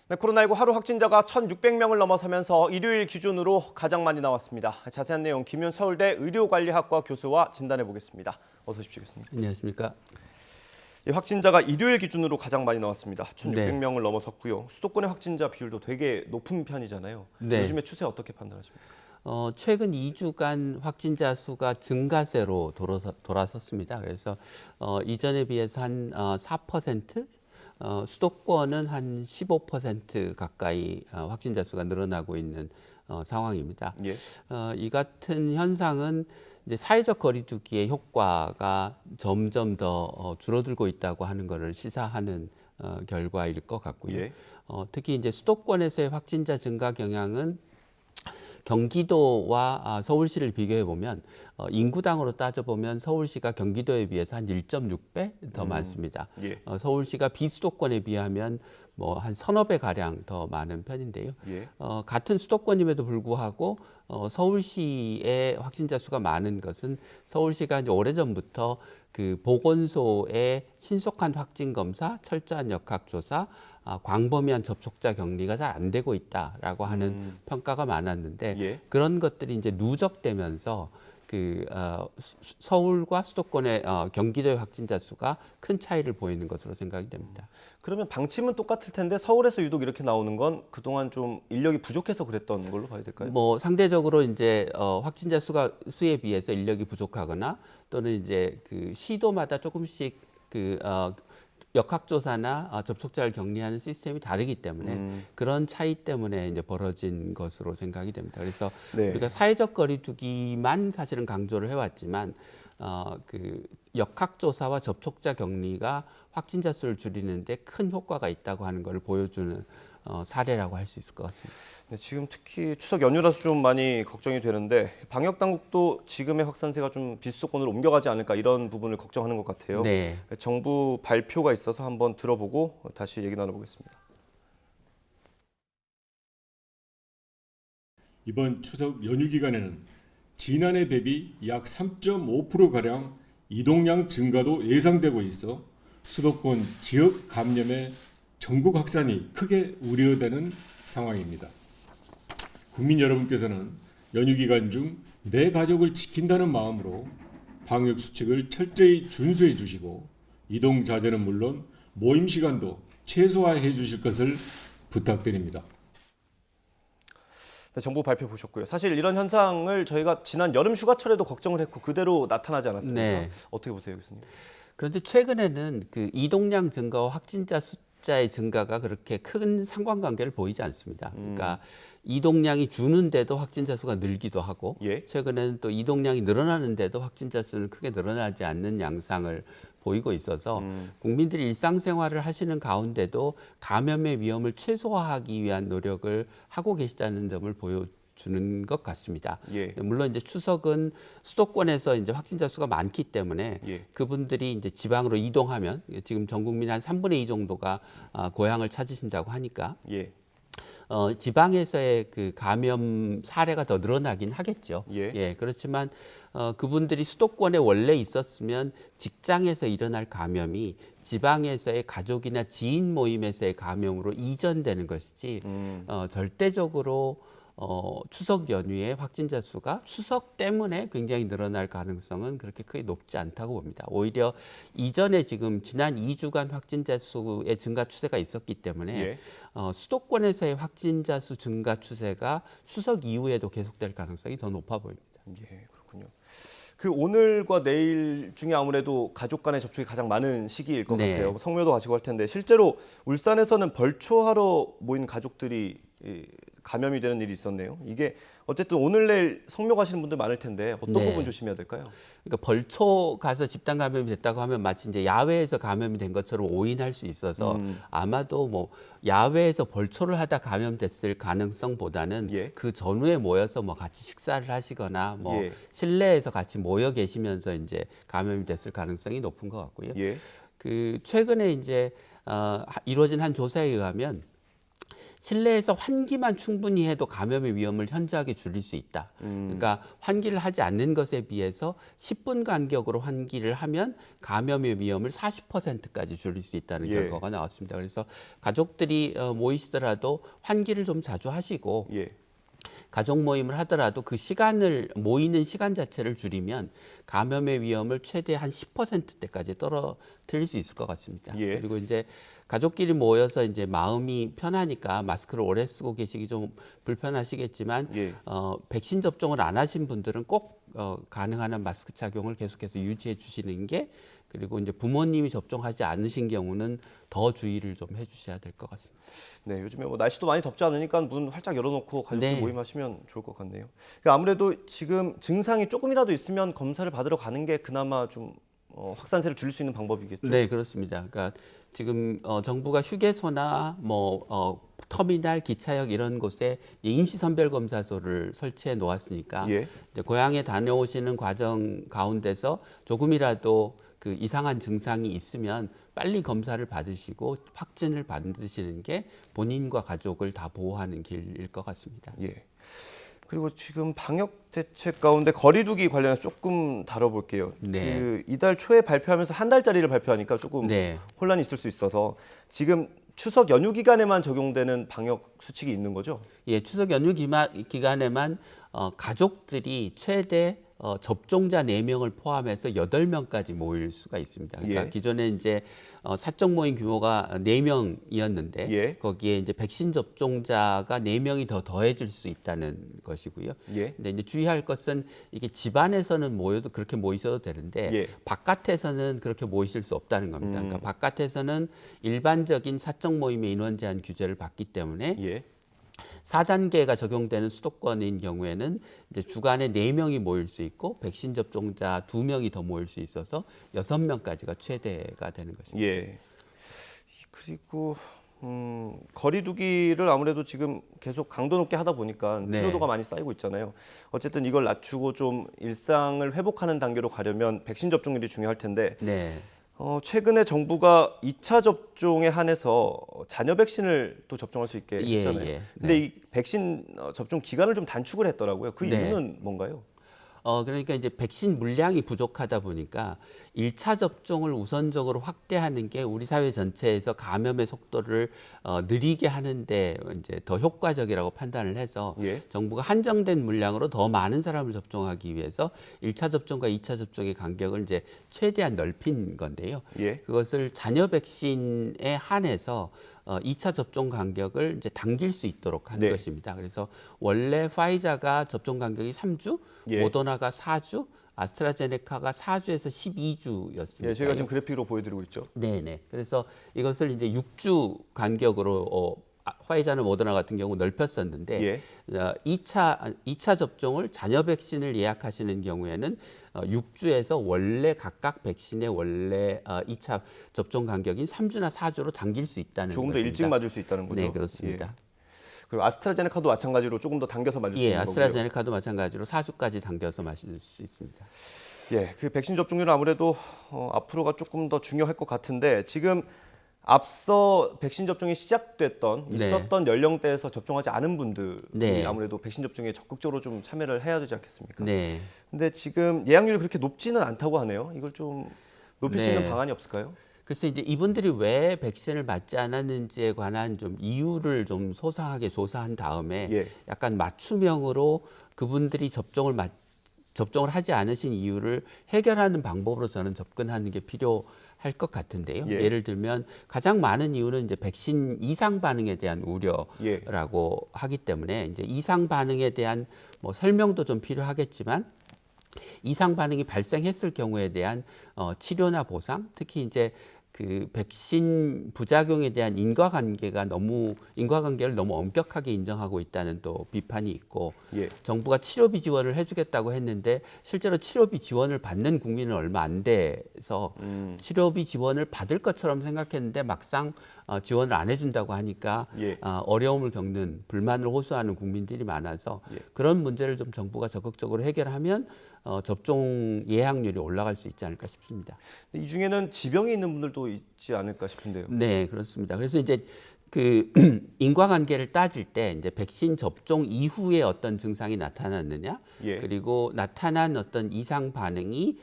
네, 코로나19 하루 확진자가 1,600명을 넘어서면서 일요일 기준으로 가장 많이 나왔습니다. 자세한 내용 김윤 서울대 의료관리학과 교수와 진단해 보겠습니다. 어서 오십시오, 교수님. 안녕하십니까. 확진자가 일요일 기준으로 가장 많이 나왔습니다. 1,600명을 네. 넘어섰고요. 수도권의 확진자 비율도 되게 높은 편이잖아요. 네. 요즘의 추세 어떻게 판단하십니까? 최근 2주간 확진자 수가 증가세로 돌아섰습니다. 그래서 이전에 비해서 한 4%, 수도권은 한 15% 가까이 확진자 수가 늘어나고 있는 상황입니다. 예. 이 같은 현상은 이제 사회적 거리두기의 효과가 점점 더 줄어들고 있다고 하는 것을 시사하는 결과일 것 같고요. 예. 특히 이제 수도권에서의 확진자 증가 경향은 경기도와 서울시를 비교해 보면 인구당으로 따져보면 서울시가 경기도에 비해서 한 1.6배 더 많습니다. 예. 서울시가 비수도권에 비하면 뭐 한 서너 배 가량 더 많은 편인데요. 예. 같은 수도권임에도 불구하고 서울시의 확진자 수가 많은 것은 서울시가 이제 오래전부터 그 보건소의 신속한 확진 검사, 철저한 역학 조사, 광범위한 접촉자 격리가 잘 안 되고 있다라고 하는 평가가 많았는데 예. 그런 것들이 이제 누적되면서 서울과 수도권의 경기도의 확진자 수가 큰 차이를 보이는 것으로 생각이 됩니다. 그러면 방침은 똑같을 텐데 서울에서 유독 이렇게 나오는 건 그동안 좀 인력이 부족해서 그랬던 걸로 봐야 될까요? 뭐 상대적으로 이제 확진자 수에 비해서 인력이 부족하거나 또는 이제 그 시도마다 조금씩 역학조사나 접촉자를 격리하는 시스템이 다르기 때문에 그런 차이 때문에 이제 벌어진 것으로 생각이 됩니다. 그래서 네. 우리가 사회적 거리두기만 사실은 강조를 해왔지만 그 역학조사와 접촉자 격리가 확진자 수를 줄이는데 큰 효과가 있다고 하는 것을 보여주는 사례라고 할 수 있을 것 같습니다. 네, 지금 특히 추석 연휴라서 좀 많이 걱정이 되는데 방역 당국도 지금의 확산세가 좀 비수도권으로 옮겨가지 않을까 이런 부분을 걱정하는 것 같아요. 네. 정부 발표가 있어서 한번 들어보고 다시 얘기 나눠보겠습니다. 이번 추석 연휴 기간에는 지난해 대비 약 3.5%가량 이동량 증가도 예상되고 있어 수도권 지역 감염의 전국 확산이 크게 우려되는 상황입니다. 국민 여러분께서는 연휴 기간 중 내 가족을 지킨다는 마음으로 방역 수칙을 철저히 준수해 주시고 이동 자제는 물론 모임 시간도 최소화해 주실 것을 부탁드립니다. 네, 정부 발표 보셨고요. 사실 이런 현상을 저희가 지난 여름 휴가철에도 걱정을 했고 그대로 나타나지 않았습니까? 네. 어떻게 보세요, 교수님? 그런데 최근에는 그 이동량 증가와 확진자 숫자의 증가가 그렇게 큰 상관관계를 보이지 않습니다. 그러니까 이동량이 주는데도 확진자 수가 늘기도 하고 예. 최근에는 또 이동량이 늘어나는데도 확진자 수는 크게 늘어나지 않는 양상을 보이고 있어서 국민들이 일상생활을 하시는 가운데도 감염의 위험을 최소화하기 위한 노력을 하고 계시다는 점을 보여주는 것 같습니다. 예. 물론 이제 추석은 수도권에서 이제 확진자 수가 많기 때문에 예. 그분들이 이제 지방으로 이동하면 지금 전 국민 한 3분의 2 정도가 고향을 찾으신다고 하니까 예. 지방에서의 그 감염 사례가 더 늘어나긴 하겠죠. 예. 그렇지만 그분들이 수도권에 원래 있었으면 직장에서 일어날 감염이 지방에서의 가족이나 지인 모임에서의 감염으로 이전되는 것이지 절대적으로 추석 연휴에 확진자 수가 추석 때문에 굉장히 늘어날 가능성은 그렇게 크게 높지 않다고 봅니다. 오히려 이전에 지금 지난 2주간 확진자 수의 증가 추세가 있었기 때문에 예. 수도권에서의 확진자 수 증가 추세가 추석 이후에도 계속될 가능성이 더 높아 보입니다. 예, 그렇군요. 그 오늘과 내일 중에 아무래도 가족 간의 접촉이 가장 많은 시기일 것 네. 같아요. 성묘도 가시고 할 텐데 실제로 울산에서는 벌초하러 모인 가족들이 감염이 되는 일이 있었네요. 이게 어쨌든 오늘 내일 성묘 가시는 분들 많을 텐데 어떤 네. 부분 조심해야 될까요? 그러니까 벌초 가서 집단 감염이 됐다고 하면 마치 이제 야외에서 감염이 된 것처럼 오인할 수 있어서 아마도 뭐 야외에서 벌초를 하다 감염됐을 가능성보다는 예. 그 전후에 모여서 뭐 같이 식사를 하시거나 뭐 예. 실내에서 같이 모여 계시면서 이제 감염이 됐을 가능성이 높은 것 같고요. 예. 그 최근에 이제 이루어진 한 조사에 의하면 실내에서 환기만 충분히 해도 감염의 위험을 현저하게 줄일 수 있다. 그러니까 환기를 하지 않는 것에 비해서 10분 간격으로 환기를 하면 감염의 위험을 40%까지 줄일 수 있다는 예. 결과가 나왔습니다. 그래서 가족들이 모이시더라도 환기를 좀 자주 하시고 예. 가족 모임을 하더라도 그 시간을 모이는 시간 자체를 줄이면 감염의 위험을 최대 한 10%대까지 떨어뜨릴 수 있을 것 같습니다. 예. 그리고 이제 가족끼리 모여서 이제 마음이 편하니까 마스크를 오래 쓰고 계시기 좀 불편하시겠지만 예. 백신 접종을 안 하신 분들은 꼭 가능한 한 마스크 착용을 계속해서 유지해 주시는 게 그리고 이제 부모님이 접종하지 않으신 경우는 더 주의를 좀 해주셔야 될 것 같습니다. 네, 요즘에 뭐 날씨도 많이 덥지 않으니까 문 활짝 열어놓고 가족들 네. 모임하시면 좋을 것 같네요. 그러니까 아무래도 지금 증상이 조금이라도 있으면 검사를 받으러 가는 게 그나마 좀 확산세를 줄일 수 있는 방법이겠죠. 네, 그렇습니다. 그러니까 지금 정부가 휴게소나 터미널, 기차역 이런 곳에 임시 선별 검사소를 설치해 놓았으니까 예. 이제 고향에 다녀오시는 과정 가운데서 조금이라도 그 이상한 증상이 있으면 빨리 검사를 받으시고 확진을 받으시는 게 본인과 가족을 다 보호하는 길일 것 같습니다. 예. 그리고 지금 방역 대책 가운데 거리두기 관련해서 조금 다뤄볼게요. 네. 그 이달 초에 발표하면서 한 달짜리를 발표하니까 조금 네. 혼란이 있을 수 있어서 지금 추석 연휴 기간에만 적용되는 방역 수칙이 있는 거죠? 예, 추석 연휴 기간에만 가족들이 최대 접종자 4명을 포함해서 8명까지 모일 수가 있습니다. 그러니까 예. 기존에 이제 사적 모임 규모가 4명이었는데 예. 거기에 이제 백신 접종자가 4명이 더 더해질 수 있다는 것이고요. 예. 근데 이제 주의할 것은 이게 집안에서는 모여도 그렇게 모이셔도 되는데 예. 바깥에서는 그렇게 모이실 수 없다는 겁니다. 그러니까 바깥에서는 일반적인 사적 모임의 인원 제한 규제를 받기 때문에 예. 4단계가 적용되는 수도권인 경우에는 이제 주간에 4명이 모일 수 있고 백신 접종자 2명이 더 모일 수 있어서 6명까지가 최대가 되는 것입니다. 예. 그리고 거리두기를 아무래도 지금 계속 강도 높게 하다 보니까 네. 피로도가 많이 쌓이고 있잖아요. 어쨌든 이걸 낮추고 좀 일상을 회복하는 단계로 가려면 백신 접종률이 중요할 텐데 네. 최근에 정부가 2차 접종에 한해서 자녀 백신을 또 접종할 수 있게 예, 했잖아요. 예. 근데 이 백신 접종 기간을 좀 단축을 했더라고요. 그 네. 이유는 뭔가요? 그러니까 이제 백신 물량이 부족하다 보니까 1차 접종을 우선적으로 확대하는 게 우리 사회 전체에서 감염의 속도를 느리게 하는데 이제 더 효과적이라고 판단을 해서 예. 정부가 한정된 물량으로 더 많은 사람을 접종하기 위해서 1차 접종과 2차 접종의 간격을 이제 최대한 넓힌 건데요. 예. 그것을 자녀 백신에 한해서 2차 접종 간격을 이제 당길 수 있도록 한 네. 것입니다. 그래서 원래 파이자가 접종 간격이 3주, 예. 모더나가 4주, 아스트라제네카가 4주에서 12주였습니다. 예, 저희가 지금 그래픽으로 보여드리고 있죠. 네네. 그래서 이것을 이제 6주 간격으로 화이자는 모더나 같은 경우 넓혔었는데 예. 2차 접종을 자녀 백신을 예약하시는 경우에는 6주에서 원래 각각 백신의 원래 2차 접종 간격인 3주나 4주로 당길 수 있다는 조금 더 것입니다. 일찍 맞을 수 있다는 거죠. 네, 그렇습니다. 예. 그리고 아스트라제네카도 마찬가지로 조금 더 당겨서 맞을 수 예, 있는 거고요. 아스트라제네카도 마찬가지로 4주까지 당겨서 마실 수 있습니다. 예, 그 백신 접종률은 아무래도 앞으로가 조금 더 중요할 것 같은데 지금 앞서 백신 접종이 시작됐던 네. 있었던 연령대에서 접종하지 않은 분들이 네. 아무래도 백신 접종에 적극적으로 좀 참여를 해야 되지 않겠습니까? 네. 근데 지금 예약률이 그렇게 높지는 않다고 하네요. 이걸 좀 높일 수 네. 있는 방안이 없을까요? 그래서 이제 이분들이 왜 백신을 맞지 않았는지에 관한 좀 이유를 좀 소상하게 조사한 다음에 예. 약간 맞춤형으로 그분들이 접종을 하지 않으신 이유를 해결하는 방법으로 저는 접근하는 게 필요할 것 같은데요. 예. 예를 들면 가장 많은 이유는 이제 백신 이상 반응에 대한 우려라고 하기 때문에 이제 이상 반응에 대한 뭐 설명도 좀 필요하겠지만 이상 반응이 발생했을 경우에 대한 치료나 보상, 특히 이제 그 백신 부작용에 대한 인과관계를 너무 엄격하게 인정하고 있다는 또 비판이 있고 예. 정부가 치료비 지원을 해주겠다고 했는데 실제로 치료비 지원을 받는 국민은 얼마 안 돼서 치료비 지원을 받을 것처럼 생각했는데 막상 지원을 안 해준다고 하니까 예. 어려움을 겪는 불만을 호소하는 국민들이 많아서 예. 그런 문제를 좀 정부가 적극적으로 해결하면 접종 예약률이 올라갈 수 있지 않을까 싶습니다. 이 중에는 지병이 있는 분들도 있지 않을까 싶은데요. 네, 그렇습니다. 그래서 이제 그 인과관계를 따질 때 이제 백신 접종 이후에 어떤 증상이 나타났느냐, 예. 그리고 나타난 어떤 이상 반응이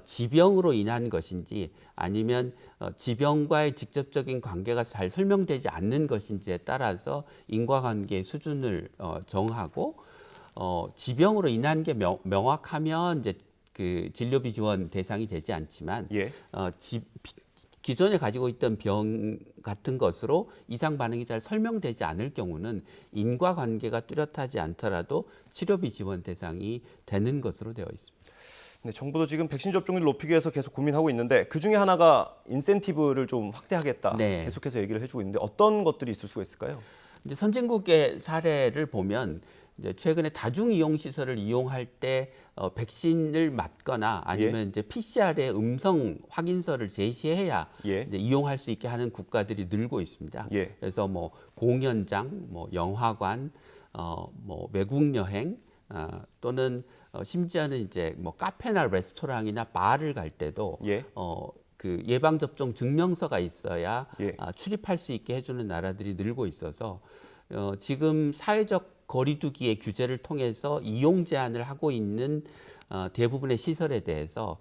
지병으로 인한 것인지 아니면 지병과의 직접적인 관계가 잘 설명되지 않는 것인지에 따라서 인과관계의 수준을 정하고 지병으로 인한 게 명확하면 이제 그 진료비 지원 대상이 되지 않지만 예. 기존에 가지고 있던 병 같은 것으로 이상 반응이 잘 설명되지 않을 경우는 인과관계가 뚜렷하지 않더라도 치료비 지원 대상이 되는 것으로 되어 있습니다. 네, 정부도 지금 백신 접종률 높이기 위해서 계속 고민하고 있는데 그 중에 하나가 인센티브를 좀 확대하겠다. 네. 계속해서 얘기를 해주고 있는데 어떤 것들이 있을 수가 있을까요? 이제 선진국의 사례를 보면 이제 최근에 다중 이용 시설을 이용할 때 백신을 맞거나 아니면 이제 PCR의 음성 확인서를 제시해야 예. 이제 이용할 수 있게 하는 국가들이 늘고 있습니다. 예. 그래서 뭐 공연장, 뭐 영화관, 뭐 외국 여행 또는 심지어는 이제 뭐 카페나 레스토랑이나 바를 갈 때도 예. 그 예방 접종 증명서가 있어야 예. 출입할 수 있게 해주는 나라들이 늘고 있어서 지금 사회적 거리두기의 규제를 통해서 이용 제한을 하고 있는 대부분의 시설에 대해서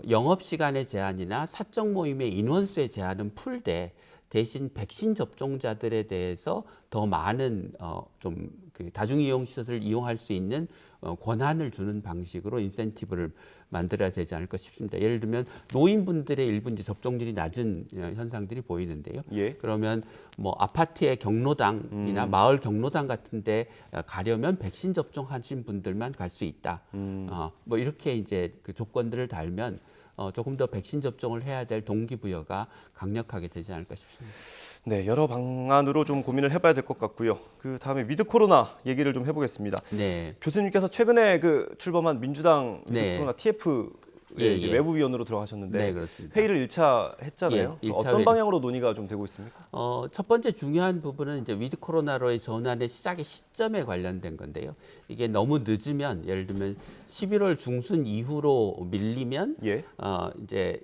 영업 시간의 제한이나 사적 모임의 인원수의 제한은 풀되 대신 백신 접종자들에 대해서 더 많은 좀 그 다중이용 시설을 이용할 수 있는 권한을 주는 방식으로 인센티브를 만들어야 되지 않을까 싶습니다. 예를 들면 노인분들의 일부 이제 접종률이 낮은 현상들이 보이는데요. 예. 그러면 뭐 아파트의 경로당이나 마을 경로당 같은데 가려면 백신 접종하신 분들만 갈 수 있다. 뭐 이렇게 이제 그 조건들을 달면 조금 더 백신 접종을 해야 될 동기부여가 강력하게 되지 않을까 싶습니다. 네, 여러 방안으로 좀 고민을 해봐야 될 것 같고요. 그 다음에 위드 코로나 얘기를 좀 해보겠습니다. 네. 교수님께서 최근에 그 출범한 민주당 위드 네. 코로나 TF에 예, 이제 예. 외부위원으로 들어가셨는데 네, 그렇습니다. 회의를 1차 했잖아요. 예, 1차 어떤 회의. 방향으로 논의가 좀 되고 있습니까? 첫 번째 중요한 부분은 이제 위드 코로나로의 전환의 시작의 시점에 관련된 건데요. 이게 너무 늦으면 예를 들면 11월 중순 이후로 밀리면 예. 이제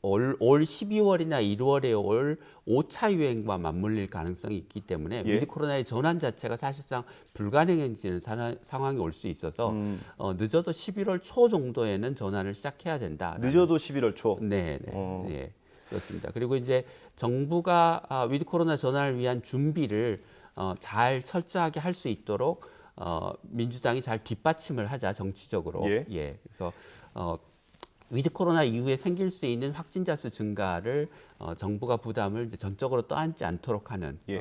올 12월이나 1월에 올 5차 유행과 맞물릴 가능성이 있기 때문에 예. 위드 코로나의 전환 자체가 사실상 불가능해지는 상황이 올 수 있어서 늦어도 11월 초 정도에는 전환을 시작해야 된다. 늦어도 11월 초. 네, 네, 그렇습니다. 그리고 이제 정부가 위드 코로나 전환을 위한 준비를 잘 철저하게 할 수 있도록 민주당이 잘 뒷받침을 하자 정치적으로. 예. 그래서 위드 코로나 이후에 생길 수 있는 확진자 수 증가를 정부가 부담을 이제 전적으로 떠안지 않도록 하는 예.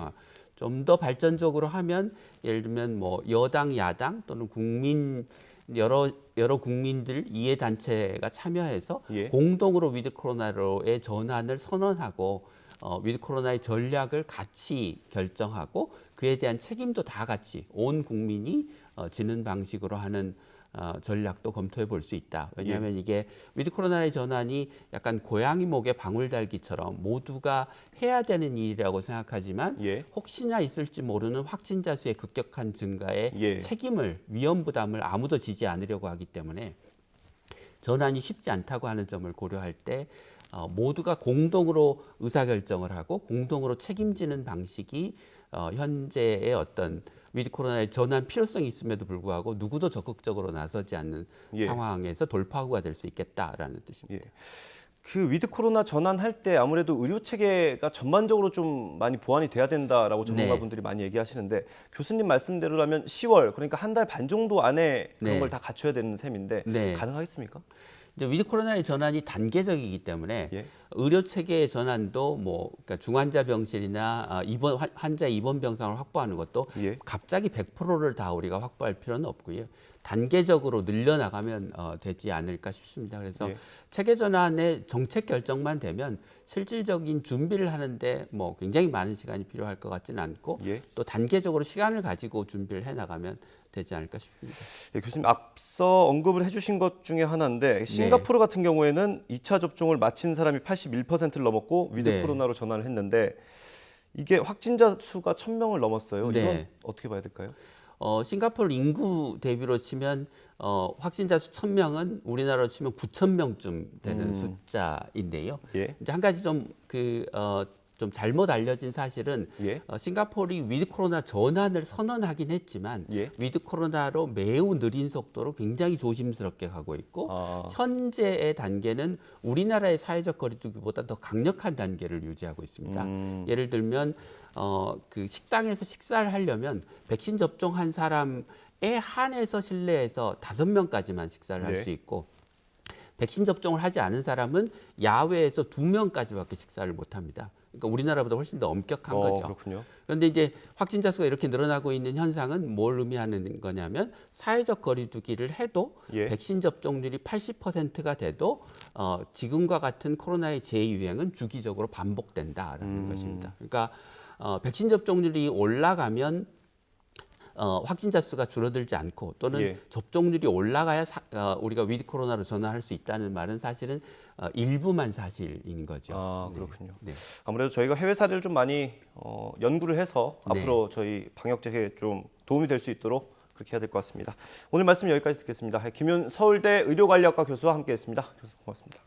좀 더 발전적으로 하면 예를 들면 뭐 여당, 야당 또는 국민 여러 국민들 이해 단체가 참여해서 예. 공동으로 위드 코로나로의 전환을 선언하고 위드 코로나의 전략을 같이 결정하고 그에 대한 책임도 다 같이 온 국민이 지는 방식으로 하는 전략도 검토해 볼 수 있다. 왜냐하면 이게 위드 코로나의 전환이 약간 고양이 목에 방울 달기처럼 모두가 해야 되는 일이라고 생각하지만 예. 혹시나 있을지 모르는 확진자 수의 급격한 증가에 예. 책임을 위험 부담을 아무도 지지 않으려고 하기 때문에 전환이 쉽지 않다고 하는 점을 고려할 때 모두가 공동으로 의사결정을 하고 공동으로 책임지는 방식이 현재의 어떤 위드 코로나의 전환 필요성이 있음에도 불구하고 누구도 적극적으로 나서지 않는 예. 상황에서 돌파구가 될 수 있겠다라는 뜻입니다. 예. 그 위드 코로나 전환할 때 아무래도 의료 체계가 전반적으로 좀 많이 보완이 돼야 된다라고 전문가분들이 많이 얘기하시는데 교수님 말씀대로라면 10월 그러니까 한 달 반 정도 안에 그런 네. 걸 다 갖춰야 되는 셈인데 네. 가능하겠습니까? 이제 위드 코로나의 전환이 단계적이기 때문에 예. 의료 체계의 전환도 뭐 그러니까 중환자 병실이나 환자 입원 병상을 확보하는 것도 예. 갑자기 100%를 다 우리가 확보할 필요는 없고요. 단계적으로 늘려나가면 되지 않을까 싶습니다. 그래서 예. 체계 전환의 정책 결정만 되면 실질적인 준비를 하는데 뭐 굉장히 많은 시간이 필요할 것 같지는 않고 예. 또 단계적으로 시간을 가지고 준비를 해나가면 되지 않을까 싶습니다. 예, 교수님 앞서 언급을 해주신 것 중에 하나인데 싱가포르 같은 경우에는 2차 접종을 마친 사람이 81%를 넘었고 위드 네. 코로나로 전환을 했는데 이게 확진자 수가 1,000명을 넘었어요. 네. 이건 어떻게 봐야 될까요? 싱가포르 인구 대비로 치면 확진자 수 1,000명은 우리나라로 치면 9,000명쯤 되는 숫자인데요. 예. 이제 한 가지 좀 좀 잘못 알려진 사실은 예. 싱가포르이 위드 코로나 전환을 선언하긴 했지만 예. 위드 코로나로 매우 느린 속도로 굉장히 조심스럽게 가고 있고 현재의 단계는 우리나라의 사회적 거리두기보다 더 강력한 단계를 유지하고 있습니다. 예를 들면 그 식당에서 식사를 하려면 백신 접종한 사람에 한해서 실내에서 5명까지만 식사를 할 네. 수 있고 백신 접종을 하지 않은 사람은 야외에서 2명까지밖에 식사를 못 합니다. 그러니까 우리나라보다 훨씬 더 엄격한 거죠. 그렇군요. 그런데 이제 확진자 수가 이렇게 늘어나고 있는 현상은 뭘 의미하는 거냐면 사회적 거리두기를 해도 예. 백신 접종률이 80%가 돼도 지금과 같은 코로나의 재유행은 주기적으로 반복된다라는 것입니다. 그러니까 백신 접종률이 올라가면 확진자 수가 줄어들지 않고 또는 예. 접종률이 올라가야 우리가 위드 코로나로 전환할 수 있다는 말은 사실은 일부만 사실인 거죠. 아, 그렇군요. 네. 아무래도 저희가 해외 사례를 좀 많이 연구를 해서 네. 앞으로 저희 방역 재개에 좀 도움이 될 수 있도록 그렇게 해야 될 것 같습니다. 오늘 말씀 여기까지 듣겠습니다. 김윤 서울대 의료관리학과 교수와 함께했습니다. 교수 고맙습니다.